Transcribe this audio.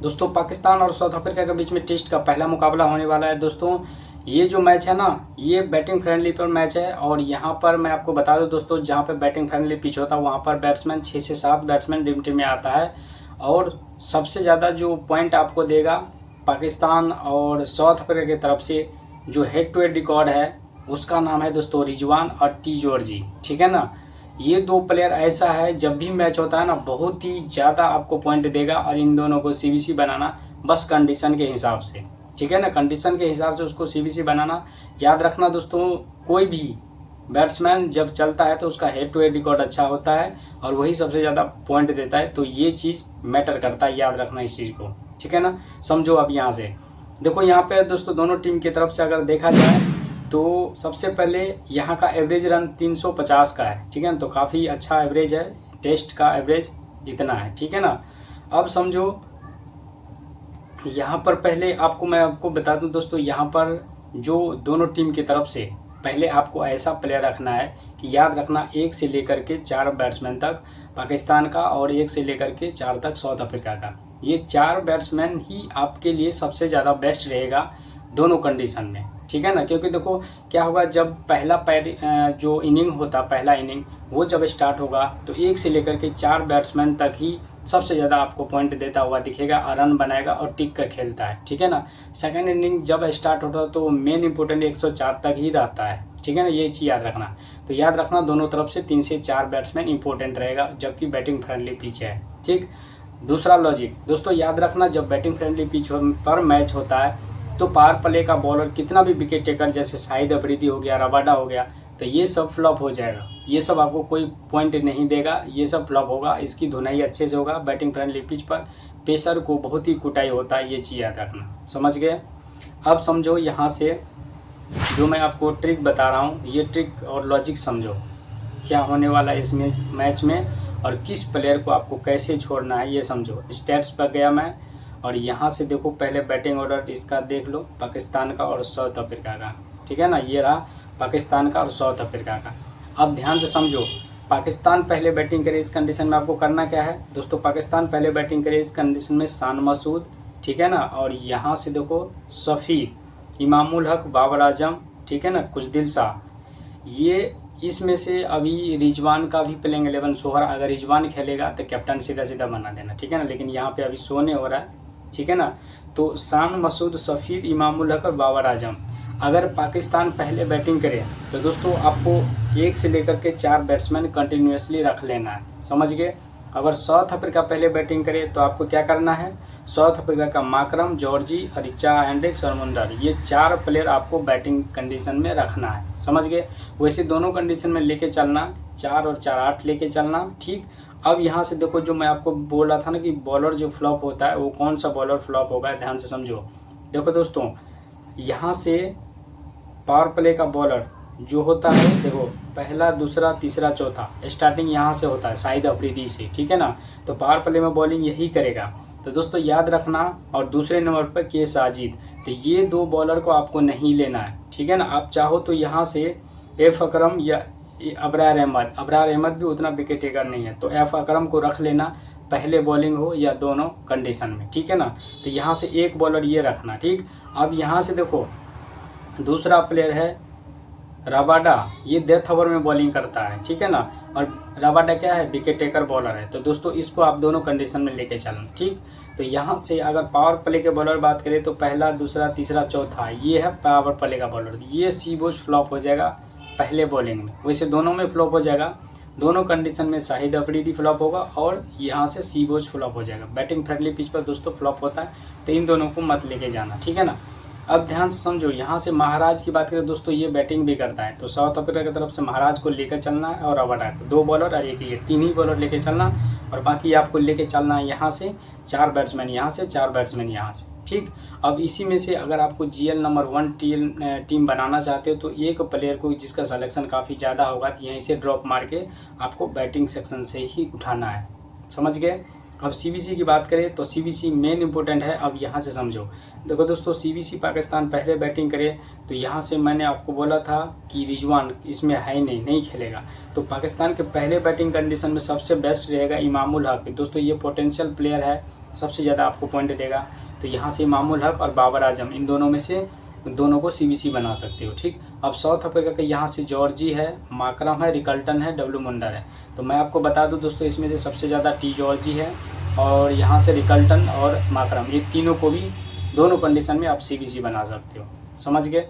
दोस्तों पाकिस्तान और south Africa के बीच में टेस्ट का पहला मुकाबला होने वाला है। दोस्तों ये जो मैच है ना, ये बैटिंग फ्रेंडली पर मैच है। और यहाँ पर मैं आपको बता दूं दोस्तों, जहाँ पर बैटिंग फ्रेंडली पिच होता है वहाँ पर बैट्समैन 6 से 7 बैट्समैन ड्रीम टीम में आता है। और सबसे ज़्यादा जो पॉइंट आपको देगा पाकिस्तान और साउथ अफ्रीका की तरफ से, जो हेड टू हेड रिकॉर्ड है उसका नाम है दोस्तों रिजवान और टी जॉर्जी। ठीक है ना, ये दो प्लेयर ऐसा है जब भी मैच होता है ना बहुत ही ज़्यादा आपको पॉइंट देगा। और इन दोनों को सीबीसी बनाना बस कंडीशन के हिसाब से, ठीक है ना, कंडीशन के हिसाब से उसको सीबीसी बनाना। याद रखना दोस्तों, कोई भी बैट्समैन जब चलता है तो उसका हेड टू हेड रिकॉर्ड अच्छा होता है और वही सबसे ज़्यादा पॉइंट देता है। तो ये चीज़ मैटर करता है, याद रखना इस चीज़ को, ठीक है ना। समझो अब यहाँ से देखो, यहाँ पे दोस्तों दोनों टीम की तरफ से अगर देखा जाए तो सबसे पहले यहाँ का एवरेज रन 350 का है, ठीक है ना, तो काफ़ी अच्छा एवरेज है। टेस्ट का एवरेज इतना है, ठीक है ना। अब समझो यहाँ पर पहले मैं आपको बता दूं दोस्तों, यहाँ पर जो दोनों टीम की तरफ से पहले आपको ऐसा प्लेयर रखना है कि याद रखना 1 से लेकर के 4 बैट्समैन तक पाकिस्तान का और 1 से लेकर के 4 तक साउथ अफ्रीका का, ये 4 बैट्समैन ही आपके लिए सबसे ज़्यादा बेस्ट रहेगा दोनों कंडीशन में, ठीक है ना। क्योंकि देखो क्या होगा, जब जो इनिंग होता पहला इनिंग वो जब स्टार्ट होगा तो 1 से लेकर के 4 बैट्समैन तक ही सबसे ज़्यादा आपको पॉइंट देता हुआ दिखेगा और रन बनाएगा और टिक कर खेलता है, ठीक है ना। सेकंड इनिंग जब स्टार्ट होता है तो मेन इंपॉर्टेंट 104 तक ही रहता है, ठीक है ना, ये चीज़ याद रखना। तो याद रखना दोनों तरफ से 3 से 4 बैट्समैन इंपॉर्टेंट रहेगा जबकि बैटिंग फ्रेंडली पिच है, ठीक। दूसरा लॉजिक दोस्तों याद रखना, जब बैटिंग फ्रेंडली पिच पर मैच होता है तो पावर प्ले का बॉलर कितना भी विकेट टेकर जैसे शाहिद अफरीदी हो गया, रबाडा हो गया, तो ये सब फ्लॉप हो जाएगा। ये सब आपको कोई पॉइंट नहीं देगा, ये सब फ्लॉप होगा। इसकी धुनाई अच्छे से होगा। बैटिंग फ्रेंडली पिच पर पेसर को बहुत ही कुटाई होता है, ये चीज़ याद रखना, समझ गए। अब समझो यहाँ से जो मैं आपको ट्रिक बता रहा हूँ, ये ट्रिक और लॉजिक समझो क्या होने वाला है इस मैच में और किस प्लेयर को आपको कैसे छोड़ना है, ये समझो। स्टैट्स पर गया मैं और यहाँ से देखो पहले बैटिंग ऑर्डर इसका देख लो, पाकिस्तान का और साउथ अफ्रीका का, ठीक है ना। ये रहा पाकिस्तान का और साउथ अफ्रीका का। अब ध्यान से समझो, पाकिस्तान पहले बैटिंग करे इस कंडीशन में आपको करना क्या है दोस्तों। पाकिस्तान पहले बैटिंग करे इस कंडीशन में शान मसूद, ठीक है ना। और यहाँ से देखो शफी, इमामुल हक, बाबर आजम, ठीक है ना, कुछदिल शाह। ये इसमें से अभी रिजवान का भी प्लेइंग 11 शो हो रहा है। अगर रिजवान खेलेगा तो कैप्टन सीधा सीधा बना देना, ठीक है ना, लेकिन यहाँ पे अभी शो नहीं हो रहा है, ठीक है ना। तो शान मसूद, सफ़ीद, इमामुल हक और बाबर आजम। अगर पाकिस्तान पहले बैटिंग करे तो दोस्तों आपको 1 से लेकर के 4 बैट्समैन कंटिन्यूसली रख लेना है, समझ गए। अगर साउथ अफ्रीका पहले बैटिंग करे तो आपको क्या करना है, साउथ अफ्रीका का माकरम, जॉर्जी, रिचा हेंड्रिक्स और मुंडर, ये 4 प्लेयर आपको बैटिंग कंडीशन में रखना है, समझ गए। वैसे दोनों कंडीशन में लेके चलना, 4 और 4 8 लेके चलना, ठीक। अब यहाँ से देखो, जो मैं आपको बोल रहा था ना कि बॉलर जो फ्लॉप होता है वो कौन सा बॉलर फ्लॉप होगा, ध्यान से समझो। देखो दोस्तों, यहाँ से पावर प्ले का बॉलर जो होता है, देखो पहला, दूसरा, तीसरा, चौथा स्टार्टिंग यहाँ से होता है शाहिद अफरीदी से, ठीक है ना। तो पावर प्ले में बॉलिंग यही करेगा। तो दोस्तों याद रखना। और दूसरे नंबर पर के साजिद, तो ये 2 बॉलर को आपको नहीं लेना है, ठीक है ना। आप चाहो तो यहाँ से एफ अकरम या अबरार अहमद भी उतना विकेट टेकर नहीं है, तो एफ अकरम को रख लेना, पहले बॉलिंग हो या दोनों कंडीशन में, ठीक है ना। तो यहाँ से 1 बॉलर ये रखना, ठीक। अब यहाँ से देखो दूसरा प्लेयर है रबाडा, ये डेथ ओवर में बॉलिंग करता है, ठीक है ना। और रबाडा क्या है, विकेट टेकर बॉलर है। तो दोस्तों इसको आप दोनों कंडीशन में लेके चलना, ठीक। तो यहाँ से अगर पावर प्ले के बॉलर बात करें तो पहला, दूसरा, तीसरा, चौथा ये है पावर प्ले का बॉलर। ये सी बोस फ्लॉप हो जाएगा पहले बॉलिंग में, वैसे दोनों में फ्लॉप हो जाएगा। दोनों कंडीशन में शाहिद अफरीदी फ्लॉप होगा और यहाँ से सी बोस फ्लॉप हो जाएगा। बैटिंग फ्रेंडली पिच पर दोस्तों फ्लॉप होता है, तो इन दोनों को मत लेके जाना, ठीक है ना। अब ध्यान से समझो, यहाँ से महाराज की बात करें दोस्तों, ये बैटिंग भी करता है। तो साउथ अफ्रीका की तरफ से महाराज को लेकर चलना है और रबाडा को 2 बॉलर और 1 ये 3 ही बॉलर लेके चलना। और बाकी आपको लेके चलना है यहाँ से 4 बैट्समैन यहाँ से, 4 बैट्समैन यहाँ से, ठीक। अब इसी में से अगर आपको जीएल नंबर 1 टीम बनाना चाहते हो तो एक प्लेयर को जिसका सिलेक्शन काफ़ी ज़्यादा होगा तो यहीं से ड्रॉप मार के आपको बैटिंग सेक्शन से ही उठाना है, समझ गए। अब सीबीसी की बात करें तो सीबीसी मेन इंपॉर्टेंट है। अब यहाँ से समझो, देखो दोस्तों सीबीसी पाकिस्तान पहले बैटिंग करे तो यहाँ से मैंने आपको बोला था कि रिजवान इसमें है नहीं खेलेगा। तो पाकिस्तान के पहले बैटिंग कंडीशन में सबसे बेस्ट रहेगा इमामुल हक। दोस्तों ये पोटेंशियल प्लेयर है सबसे ज़्यादा आपको पॉइंट देगा। तो यहाँ से इमामुल हक और बाबर आजम, इन दोनों में से दोनों को CBC बना सकते हो। ठीक, अब साउथ अफ्रीका के यहाँ से जॉर्जी है, माकरम है, रिकल्टन है, डब्लू मुंडर है। तो मैं आपको बता दूं दोस्तों, इसमें से सबसे ज़्यादा टी जॉर्जी है और यहाँ से रिकल्टन और माकरम, ये तीनों को भी दोनों कंडीशन में आप CBC बना सकते हो। समझ गए।